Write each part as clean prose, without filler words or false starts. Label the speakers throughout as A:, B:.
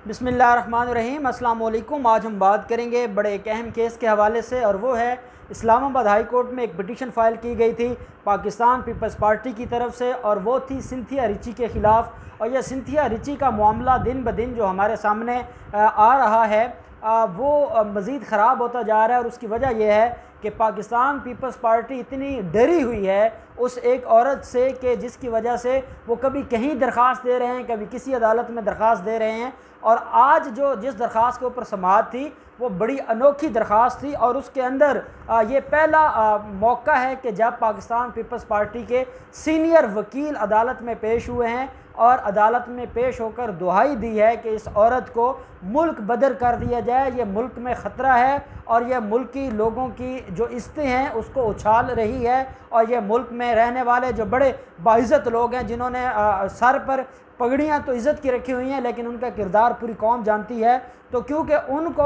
A: बिस्मिल्लाहिर्रहमानिर्रहीम। अस्सलाम वालेकुम। आज हम बात करेंगे बड़े एक अहम केस के हवाले से, और वो है इस्लामाबाद हाई कोर्ट में एक पिटीशन फ़ाइल की गई थी पाकिस्तान पीपल्स पार्टी की तरफ से, और वो थी सिंथिया रिची के ख़िलाफ़। और यह सिंथिया रिची का मामला दिन ब दिन जो हमारे सामने आ रहा है वो मज़ीद ख़राब होता जा रहा है। और उसकी वजह यह है कि पाकिस्तान पीपल्स पार्टी इतनी डरी हुई है उस एक औरत से कि जिसकी वजह से वो कभी कहीं दरख्वास्त दे रहे हैं, कभी किसी अदालत में दरख्वास्त दे रहे हैं। और आज जो जिस दरख्वास्त के ऊपर समाअत थी वो बड़ी अनोखी दरख्वास्त थी, और उसके अंदर ये पहला मौका है कि जब पाकिस्तान पीपल्स पार्टी के सीनियर वकील अदालत में पेश हुए हैं और अदालत में पेश होकर दुहाई दी है कि इस औरत को मुल्क बदर कर दिया जाए, ये मुल्क में ख़तरा है और यह मुल्की लोगों की जो इज़्ज़तें हैं उसको उछाल रही है। और यह मुल्क में रहने वाले जो बड़े बाइज़्ज़त लोग हैं जिन्होंने सर पर पगड़ियाँ तो इज़्ज़त की रखी हुई हैं, लेकिन उनका किरदार पूरी कौम जानती है, तो क्योंकि उनको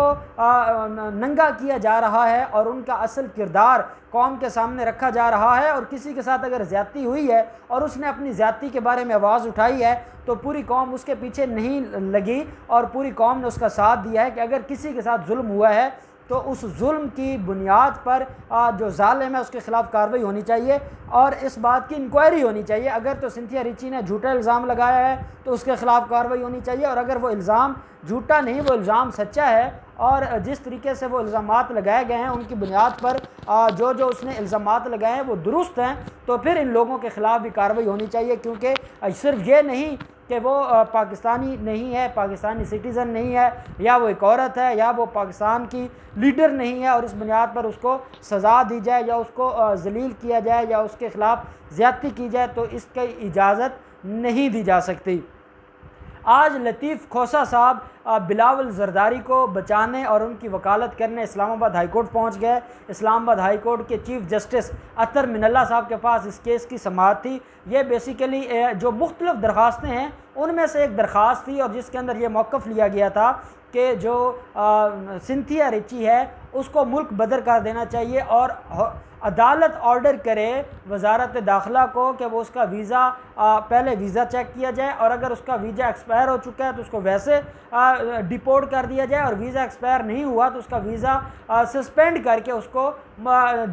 A: नंगा किया जा रहा है और उनका असल किरदार कौम के सामने रखा जा रहा है। और किसी के साथ अगर ज़्यादती हुई है और उसने अपनी ज़्यादती के बारे में आवाज़ उठाई है तो पूरी कौम उसके पीछे नहीं लगी और पूरी कौम ने उसका साथ दिया है कि अगर किसी के साथ जुल्म हुआ है तो उस जुल्म की बुनियाद पर जो ज़ालिम है उसके ख़िलाफ़ कार्रवाई होनी चाहिए और इस बात की इंक्वायरी होनी चाहिए। अगर तो सिंथिया रिची ने झूठा इल्ज़ाम लगाया है तो उसके ख़िलाफ़ कार्रवाई होनी चाहिए, और अगर वो इल्ज़ाम झूठा नहीं, वो इल्ज़ाम सच्चा है और जिस तरीके से वो इल्ज़ामात लगाए गए हैं उनकी बुनियाद पर जो जो उसने इल्ज़ामात लगाए हैं वो दुरुस्त हैं, तो फिर इन लोगों के ख़िलाफ़ भी कार्रवाई होनी चाहिए। क्योंकि सिर्फ ये नहीं कि वो पाकिस्तानी नहीं है, पाकिस्तानी सिटीज़न नहीं है, या वो एक औरत है, या वो पाकिस्तान की लीडर नहीं है और इस बुनियाद पर उसको सज़ा दी जाए या उसको ज़लील किया जाए या उसके ख़िलाफ़ ज़्यादती की जाए, तो इसकी इजाज़त नहीं दी जा सकती। आज लतीफ़ खोसा साहब बिलावल ज़रदारी को बचाने और उनकी वकालत करने इस्लामाबाद हाई कोर्ट पहुँच गए। इस्लामाबाद हाई कोर्ट के चीफ़ जस्टिस अतर मिनल्ला साहब के पास इस केस की समाअत थी। ये बेसिकली जो मुख्तलिफ़ दरख्वास्तें हैं उनमें से एक दरख्वास्त थी, और जिसके अंदर ये मौक़िफ़ लिया गया था कि जो सिंथिया रिची है उसको मुल्क बदर कर देना चाहिए और अदालत ऑर्डर करे वजारत दाखिला को कि वो उसका वीज़ा पहले वीज़ा चेक किया जाए, और अगर उसका वीज़ा एक्सपायर हो चुका है तो उसको वैसे डिपोर्ट कर दिया जाए, और वीज़ा एक्सपायर नहीं हुआ तो उसका वीज़ा सस्पेंड करके उसको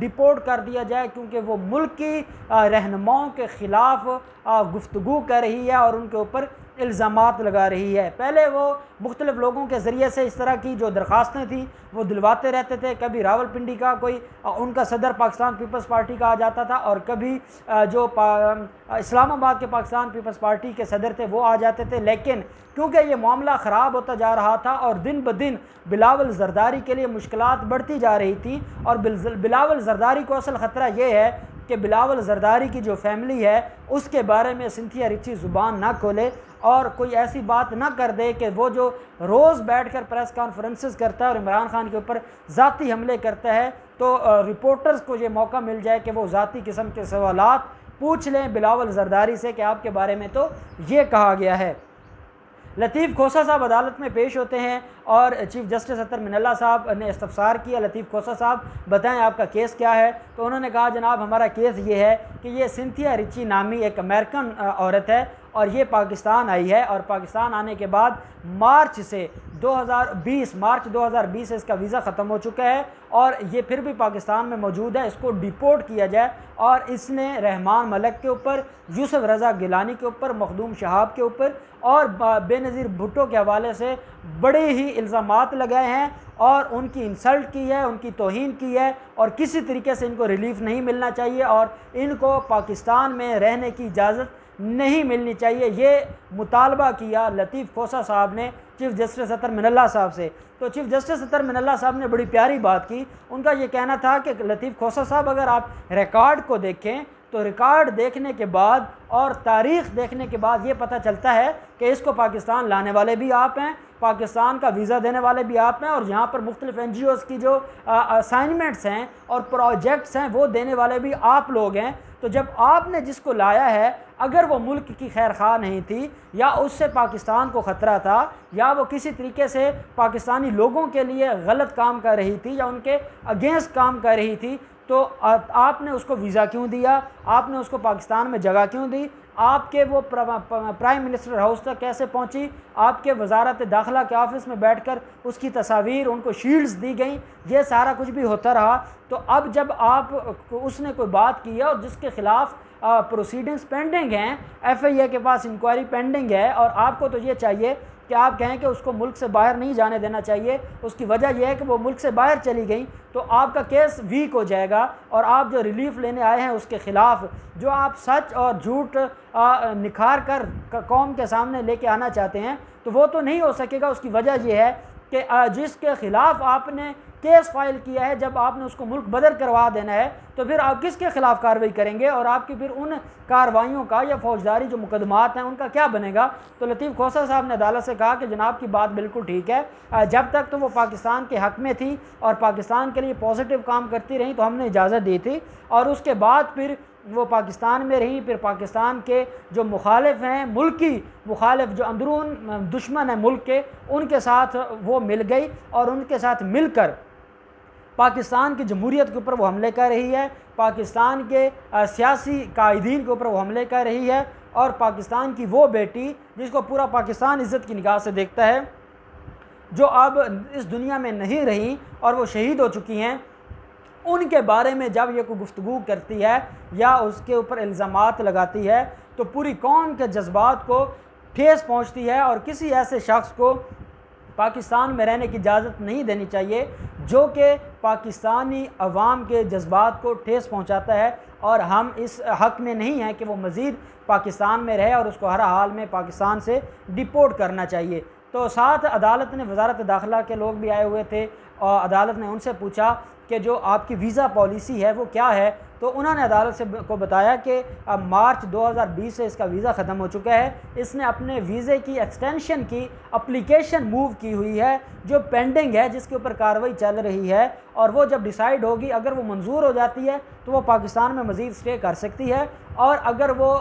A: डिपोर्ट कर दिया जाए, क्योंकि वो मुल्क की रहनुमाओं के ख़िलाफ़ गुफ्तगू कर रही है और उनके ऊपर इल्ज़ामात लगा रही है। पहले वो मुख्तलिफ़ लोगों के ज़रिए से इस तरह की जो दरख्वास्तें थी वो दिलवाते रहते थे। कभी रावलपिंडी का कोई उनका सदर पाकिस्तान पीपल्स पार्टी का आ जाता था, और कभी जो इस्लामाबाद के पाकिस्तान पीपल्स पार्टी के सदर थे वो आ जाते थे। लेकिन क्योंकि ये मामला ख़राब होता जा रहा था और दिन ब दिन बिलावल ज़रदारी के लिए मुश्किलात बढ़ती जा रही थी, और बिलावल ज़रदारी को असल ख़तरा ये है कि बिलावल ज़रदारी की जो फैमिली है उसके बारे में सिंथिया रिची ज़ुबान ना खोले और कोई ऐसी बात ना कर दे कि वो जो रोज़ बैठकर प्रेस कॉन्फ्रेंसेस करता है और इमरान खान के ऊपर ज़ाती हमले करता है, तो रिपोर्टर्स को ये मौका मिल जाए कि वो ज़ाती किस्म के सवालात पूछ लें बिलावल ज़रदारी से कि आपके बारे में तो ये कहा गया है। लतीफ़ खोसा साहब अदालत में पेश होते हैं और चीफ़ जस्टिस अतर मिनल्ला साहब ने इस्तफ़सार किया, लतीफ़ खोसा साहब बताएं आपका केस क्या है। तो उन्होंने कहा जनाब हमारा केस ये है कि ये सिंथिया रिची नामी एक अमेरिकन औरत है और ये पाकिस्तान आई है, और पाकिस्तान आने के बाद मार्च 2020 से इसका वीज़ा ख़त्म हो चुका है और ये फिर भी पाकिस्तान में मौजूद है। इसको डिपोर्ट किया जाए, और इसने रहमान मलिक के ऊपर, यूसुफ रज़ा गिलानी के ऊपर, मखदूम शहाब के ऊपर और बेनज़ीर भुट्टो के हवाले से बड़े ही इल्ज़ामात लगाए हैं और उनकी इंसल्ट की है, उनकी तौहीन की है, और किसी तरीके से इनको रिलीफ़ नहीं मिलना चाहिए और इनको पाकिस्तान में रहने की इजाज़त नहीं मिलनी चाहिए। ये मुतालबा किया लतीफ़ खोसा साहब ने चीफ़ जस्टिस अतर मिनल्ला साहब से। तो चीफ़ जस्टिस अतर मिनल्ला साहब ने बड़ी प्यारी बात की। उनका ये कहना था कि लतीफ़ खोसा साहब अगर आप रिकॉर्ड को देखें तो रिकॉर्ड देखने के बाद और तारीख़ देखने के बाद ये पता चलता है कि इसको पाकिस्तान लाने वाले भी आप हैं, पाकिस्तान का वीज़ा देने वाले भी आप हैं, और यहाँ पर मुख्तलिफ़ NGOs की जो असाइनमेंट्स हैं और प्रोजेक्ट्स हैं वो देने वाले भी आप लोग हैं। तो जब आपने जिसको लाया है अगर वो मुल्क की खैर खा नहीं थी, या उससे पाकिस्तान को ख़तरा था, या वो किसी तरीके से पाकिस्तानी लोगों के लिए गलत काम कर रही थी या उनके अगेंस्ट काम कर रही थी, तो आपने उसको वीज़ा क्यों दिया, आपने उसको पाकिस्तान में जगह क्यों दी। आपके वो प्राइम मिनिस्टर हाउस तक कैसे पहुंची, आपके वजारत दाखिला के ऑफिस में बैठकर उसकी तस्वीर, उनको शील्ड्स दी गई, ये सारा कुछ भी होता रहा। तो अब जब आप उसने कोई बात की है और जिसके ख़िलाफ़ प्रोसीडिंग्स पेंडिंग हैं, FIA के पास इंक्वायरी पेंडिंग है, और आपको तो ये चाहिए कि आप कहें कि उसको मुल्क से बाहर नहीं जाने देना चाहिए, उसकी वजह यह है कि वो मुल्क से बाहर चली गई, तो आपका केस वीक हो जाएगा और आप जो रिलीफ लेने आए हैं उसके ख़िलाफ़ जो आप सच और झूठ निखार कर कौम के सामने लेके आना चाहते हैं तो वो तो नहीं हो सकेगा। उसकी वजह यह है कि जिसके ख़िलाफ़ आपने केस फाइल किया है, जब आपने उसको मुल्क बदर करवा देना है तो फिर आप किसके ख़िलाफ़ कार्रवाई करेंगे, और आपकी फिर उन कार्रवाइयों का या फौजदारी जो मुकदमात हैं उनका क्या बनेगा। तो लतीफ़ खोसा साहब ने अदालत से कहा कि जनाब की बात बिल्कुल ठीक है, जब तक तो वो पाकिस्तान के हक़ में थी और पाकिस्तान के लिए पॉजिटिव काम करती रही तो हमने इजाज़त दी थी, और उसके बाद फिर वो पाकिस्तान में रही, फिर पाकिस्तान के जो मुखालिफ हैं, मुल्की मुखालिफ जो अंदरून दुश्मन हैं मुल्क के, उनके साथ वो मिल गई और उनके साथ मिलकर पाकिस्तान की जमहूरियत के ऊपर वो हमले कर रही है, पाकिस्तान के सियासी कायदीन के ऊपर वो हमले कर रही है, और पाकिस्तान की वो बेटी जिसको पूरा पाकिस्तान इज़्ज़त की निगाह से देखता है, जो अब इस दुनिया में नहीं रही और वो शहीद हो चुकी हैं, उनके बारे में जब ये कोई गुफ्तगू करती है या उसके ऊपर इल्ज़ामात लगाती है तो पूरी कौम के जज्बात को ठेस पहुंचती है, और किसी ऐसे शख्स को पाकिस्तान में रहने की इजाज़त नहीं देनी चाहिए जो कि पाकिस्तानी अवाम के जज्बात को ठेस पहुंचाता है, और हम इस हक़ में नहीं हैं कि वो मज़ीद पाकिस्तान में रहे और उसको हर हाल में पाकिस्तान से डिपोर्ट करना चाहिए। तो साथ अदालत ने वजारत दाखिला के लोग भी आए हुए थे और अदालत ने उनसे पूछा कि जो आपकी वीज़ा पॉलिसी है वो क्या है, तो उन्होंने अदालत से को बताया कि मार्च 2020 से इसका वीज़ा ख़त्म हो चुका है, इसने अपने वीज़े की एक्सटेंशन की एप्लीकेशन मूव की हुई है जो पेंडिंग है, जिसके ऊपर कार्रवाई चल रही है, और वो जब डिसाइड होगी अगर वो मंजूर हो जाती है तो वो पाकिस्तान में मज़ीद स्टे कर सकती है, और अगर वो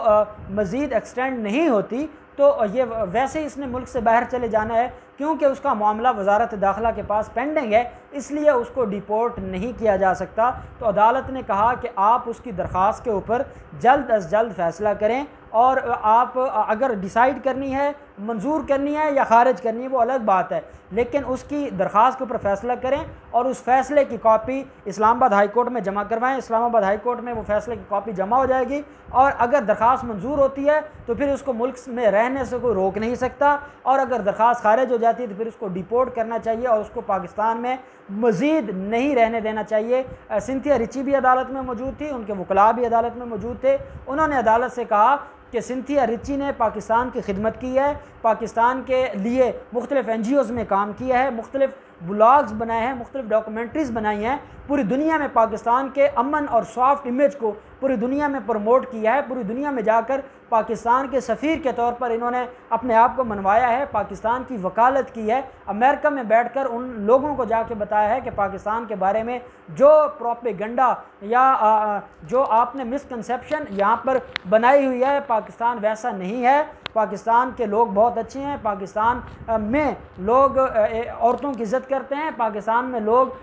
A: मज़ीद एक्सटेंड नहीं होती तो ये वैसे ही इसने मुल्क से बाहर चले जाना है, क्योंकि उसका मामला वजारत दाखिला के पास पेंडिंग है, इसलिए उसको डिपोर्ट नहीं किया जा सकता। तो अदालत ने कहा कि आप उसकी दरख्वास्त के ऊपर जल्द अज जल्द फ़ैसला करें, और आप अगर डिसाइड करनी है, मंजूर करनी है या खारिज करनी है वो अलग बात है, लेकिन उसकी दरख्वास्त के ऊपर फ़ैसला करें और उस फ़ैसले की कॉपी इस्लामाबाद हाई कोर्ट में जमा करवाएं। इस्लामाबाद हाई कोर्ट में वो फ़ैसले की कॉपी जमा हो जाएगी, और अगर दरख्वास्त मंजूर होती है तो फिर उसको मुल्क में रहने से कोई रोक नहीं सकता, और अगर दरख्वास्त खारिज हो जाती है तो फिर उसको डिपोर्ट करना चाहिए और उसको पाकिस्तान में मज़ीद नहीं रहने देना चाहिए। सिंथिया रिची भी अदालत में मौजूद थी, उनके वकला भी अदालत में मौजूद थे। उन्होंने अदालत से कहा कि सिंथिया रिची ने पाकिस्तान की खिदमत की है, पाकिस्तान के लिए मुख्तलिफ़ NGOs में काम किया है, मुख्तलिफ़ ब्लॉग्स बनाए हैं, मुख्तलिफ़ डॉक्यूमेंट्रीज़ बनाई हैं, पूरी दुनिया में पाकिस्तान के अमन और सॉफ्ट इमेज को पूरी दुनिया में प्रमोट किया है, पूरी दुनिया में जाकर पाकिस्तान के सफ़ीर के तौर पर इन्होंने अपने आप को मनवाया है, पाकिस्तान की वकालत की है, अमेरिका में बैठकर उन लोगों को जाके बताया है कि पाकिस्तान के बारे में जो प्रोपेगेंडा या जो आपने मिसकंसेप्शन यहाँ पर बनाई हुई है, पाकिस्तान वैसा नहीं है, पाकिस्तान के लोग बहुत अच्छे हैं, पाकिस्तान में लोग औरतों की इज़्ज़त करते हैं, पाकिस्तान में लोग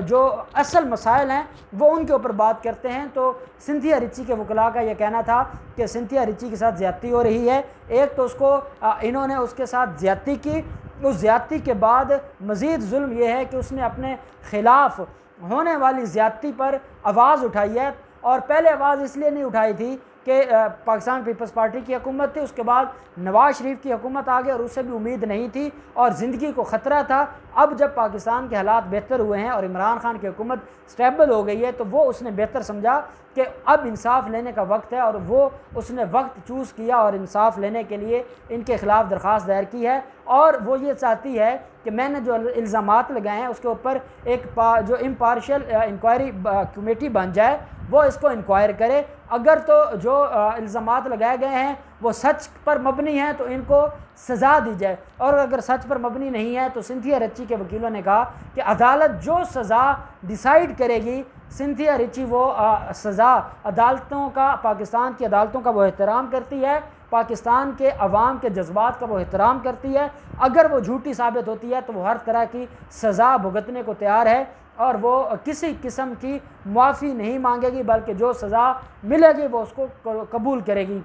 A: जो असल मसाइल हैं वो उनके ऊपर बात करते हैं। तो सिंथिया रिची के वकला का यह कहना था कि सिंथिया रिची के साथ ज़्यादती हो रही है। एक तो उसको इन्होंने उसके साथ ज़्यादती की, उस ज़्यादती के बाद मज़ीद जुल्म यह है कि उसने अपने ख़िलाफ़ होने वाली ज़्यादती पर आवाज़ उठाई है, और पहले आवाज़ इसलिए नहीं उठाई थी कि पाकिस्तान पीपल्स पार्टी की हुकूमत थी, उसके बाद नवाज़ शरीफ की हुकूमत आ गई और उससे भी उम्मीद नहीं थी और ज़िंदगी को ख़तरा था। अब जब पाकिस्तान के हालात बेहतर हुए हैं और इमरान खान की हुकूमत स्टेबल हो गई है तो वो उसने बेहतर समझा कि अब इंसाफ लेने का वक्त है, और वो उसने वक्त चूज़ किया और इंसाफ लेने के लिए इनके ख़िलाफ़ दरख्वास्त दायर की है। और वो ये चाहती है कि मैंने जो इल्ज़ामात लगाए हैं उसके ऊपर एक जो इम्पार्शियल इंक्वायरी कमेटी बन जाए, वो इसको इंक्वायर करे। अगर तो जो इल्ज़ामात लगाए गए हैं वो सच पर मबनी हैं तो इनको सज़ा दी जाए, और अगर सच पर मबनी नहीं है तो सिंथिया रिची के वकीलों ने कहा कि अदालत जो सज़ा डिसाइड करेगी, सिंथिया रिची वो सज़ा अदालतों का, पाकिस्तान की अदालतों का वो एहतराम करती है, पाकिस्तान के अवाम के जज्बात का वो एहतराम करती है। अगर वो झूठी साबित होती है तो वो हर तरह की सज़ा भुगतने को तैयार है, और वो किसी किस्म की माफ़ी नहीं मांगेगी, बल्कि जो सज़ा मिलेगी वो उसको कबूल करेगी।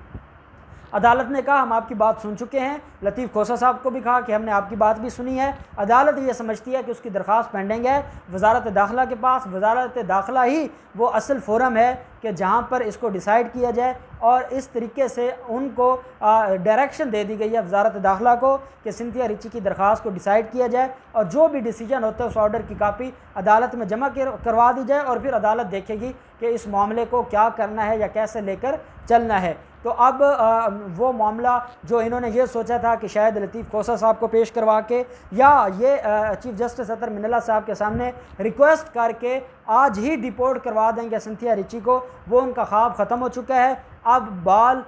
A: अदालत ने कहा हम आपकी बात सुन चुके हैं। लतीफ़ खोसा साहब को भी कहा कि हमने आपकी बात भी सुनी है। अदालत ये समझती है कि उसकी दरख्वास्त पेंडिंग है वजारत दाखिला के पास। वजारत दाखिला ही वो असल फोरम है कि जहाँ पर इसको डिसाइड किया जाए, और इस तरीके से उनको डायरेक्शन दे दी गई है वजारत दाखिला को कि सिंथिया रिची की दरख्वास्त को डिसाइड किया जाए, और जो भी डिसीजन होता है उस ऑर्डर की कापी अदालत में जमा करवा दी जाए, और फिर अदालत देखेगी कि इस मामले को क्या करना है या कैसे लेकर चलना है। तो अब वो मामला जो इन्होंने ये सोचा था कि शायद लतीफ़ खोसा साहब को पेश करवा के या ये चीफ़ जस्टिस अतर मिनल्ला साहब के सामने रिक्वेस्ट करके आज ही डिपोर्ट करवा देंगे सिंथिया रिची को, वो उनका ख्वाब ख़त्म हो चुका है। अब बाल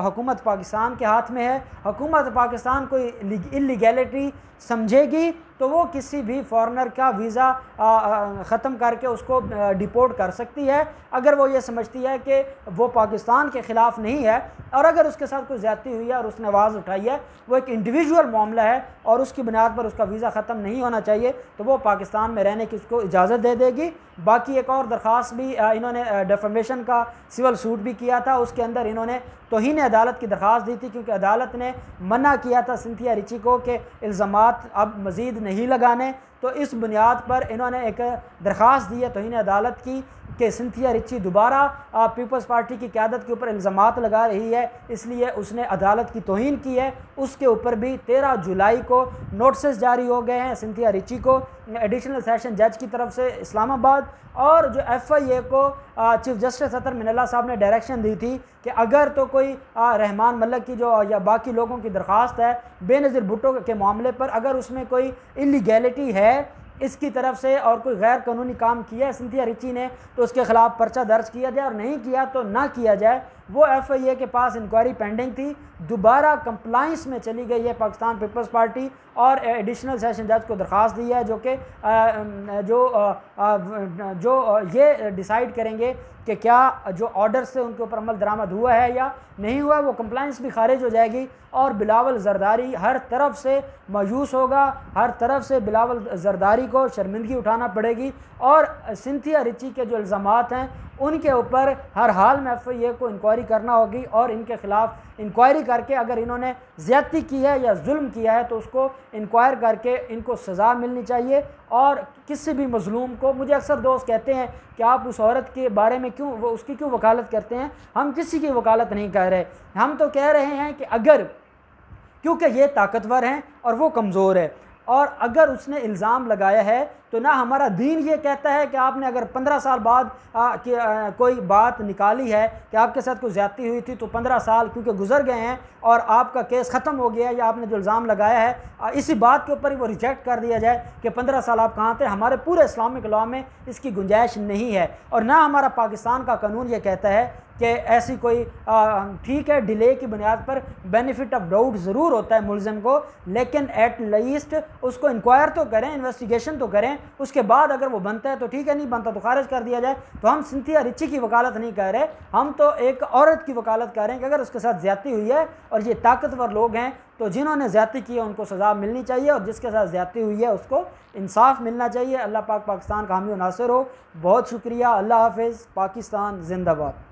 A: हुकूमत पाकिस्तान के हाथ में है। हुकूमत पाकिस्तान कोई इलीगैलिटी समझेगी तो वो किसी भी फॉरेनर का वीज़ा ख़त्म करके उसको डिपोर्ट कर सकती है, अगर वो ये समझती है कि वो पाकिस्तान के ख़िलाफ़ नहीं है। और अगर उसके साथ कोई ज़्यादती हुई है और उसने आवाज़ उठाई है, वो एक इंडिविजुअल मामला है और उसकी बुनियाद पर उसका वीज़ा ख़त्म नहीं होना चाहिए, तो वो पाकिस्तान में रहने की उसको इजाज़त दे देगी। बाकी एक और दरख्वास्त भी इन्होंने डिफेमेशन का सिविल सूट भी किया था, उसके अंदर इन्होंने तौहीन अदालत की दरख्वास्त दी थी, क्योंकि अदालत ने मना किया था सिंथिया रिची को कि इल्ज़ामात अब मज़ीद नहीं लगाने। तो इस बुनियाद पर इन्होंने एक दरख्वास्त दी है तौहीन अदालत की कि सिंथिया रिची दोबारा पीपल्स पार्टी की क़यादत के ऊपर इल्ज़ामात लगा रही है, इसलिए उसने अदालत की तौहीन की है। उसके ऊपर भी 13 जुलाई को नोटिस जारी हो गए हैं सिंथिया रिची को एडिशनल सेशन जज की तरफ से इस्लामाबाद, और जो FIA को चीफ जस्टिस अतर मिनल्ला साहब ने डायरेक्शन दी थी कि अगर तो कोई रहमान मलिक की जो या बाकी लोगों की दरख्वास्त है बेनज़ीर भुट्टो के मामले पर, अगर उसमें कोई इलीगैलिटी है इसकी तरफ से और कोई गैर कानूनी काम किया है सिंथिया रिची ने, तो उसके ख़िलाफ़ पर्चा दर्ज किया जाए, और नहीं किया तो ना किया जाए। वो FIA के पास इंक्वायरी पेंडिंग थी, दोबारा कंप्लाइंस में चली गई है पाकिस्तान पीपल्स पार्टी, और एडिशनल सेशन जज को दरख्वास्त दी है जो कि जो ये डिसाइड करेंगे कि क्या जो ऑर्डर से उनके ऊपर अमल दरामद हुआ है या नहीं हुआ। वो कंप्लाइंस भी खारिज हो जाएगी और बिलावल जरदारी हर तरफ से मायूस होगा, हर तरफ से बिलावल जरदारी को शर्मिंदगी उठाना पड़ेगी, और सिंथिया रिची के जो इल्ज़ामात हैं उनके ऊपर हर हाल में FIA को इंक्वायरी करना होगी, और इनके ख़िलाफ़ इंक्वायरी करके अगर इन्होंने ज़्यादती की है या जुल्म किया है तो उसको इंक्वायर करके इनको सज़ा मिलनी चाहिए। और किसी भी मज़लूम को, मुझे अक्सर दोस्त कहते हैं कि आप उस औरत के बारे में क्यों उसकी क्यों वकालत करते हैं, हम किसी की वकालत नहीं कर रहे, हम तो कह रहे हैं कि अगर, क्योंकि ये ताकतवर हैं और वो कमज़ोर है, और अगर उसने इल्ज़ाम लगाया है तो ना हमारा दीन ये कहता है कि आपने अगर 15 साल बाद कोई बात निकाली है कि आपके साथ कोई ज़्यादती हुई थी तो 15 साल क्योंकि गुजर गए हैं और आपका केस ख़त्म हो गया है, या आपने जो इल्ज़ाम लगाया है इसी बात के ऊपर ही वो रिजेक्ट कर दिया जाए कि 15 साल आप कहाँ थे। हमारे पूरे इस्लामिक लॉ में इसकी गुंजाइश नहीं है, और ना हमारा पाकिस्तान का कानून ये कहता है कि ऐसी कोई ठीक है डिले की बुनियाद पर बेनिफिट ऑफ डाउट ज़रूर होता है मुलज़िम को, लेकिन एट लीस्ट उसको इंक्वायर तो करें, इन्वेस्टिगेशन तो करें, उसके बाद अगर वो बनता है तो ठीक है, नहीं बनता तो खारिज कर दिया जाए। तो हम सिंथिया रिची की वकालत नहीं कर रहे, हम तो एक औरत की वकालत कर रहे हैं कि अगर उसके साथ ज़्यादती हुई है, और ये ताकतवर लोग हैं तो जिन्होंने ज़्यादती की है उनको सज़ा मिलनी चाहिए, और जिसके साथ ज़्यादती हुई है उसको इंसाफ मिलना चाहिए। अल्लाह पाक पाकिस्तान का हामी व नासिर हो। बहुत शुक्रिया। अल्लाह हाफ़िज़। पाकिस्तान जिंदाबाद।